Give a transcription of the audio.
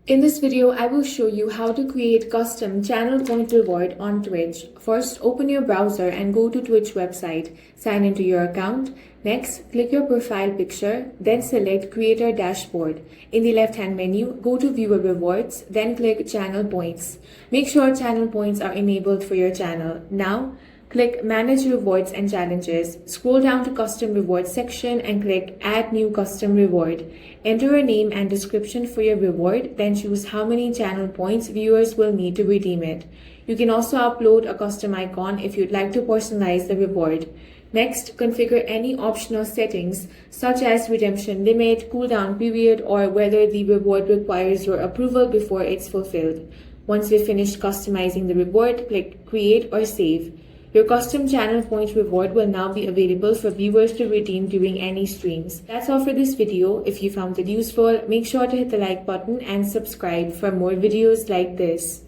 In this video, I will show you how to create custom channel point reward on Twitch. First, open your browser and go to Twitch website. Sign into your account. Next, click your profile picture, then select Creator Dashboard. In the left-hand menu, go to Viewer Rewards, then click Channel Points. Make sure channel points are enabled for your channel. Now, click Manage Rewards and Challenges. Scroll down to Custom Rewards section and click Add New Custom Reward. Enter a name and description for your reward, then choose how many channel points viewers will need to redeem it. You can also upload a custom icon if you'd like to personalize the reward. Next, configure any optional settings such as redemption limit, cooldown period, or whether the reward requires your approval before it's fulfilled. Once you've finished customizing the reward, click Create or Save. Your custom channel point reward will now be available for viewers to redeem during any streams. That's all for this video. If you found it useful, make sure to hit the like button and subscribe for more videos like this.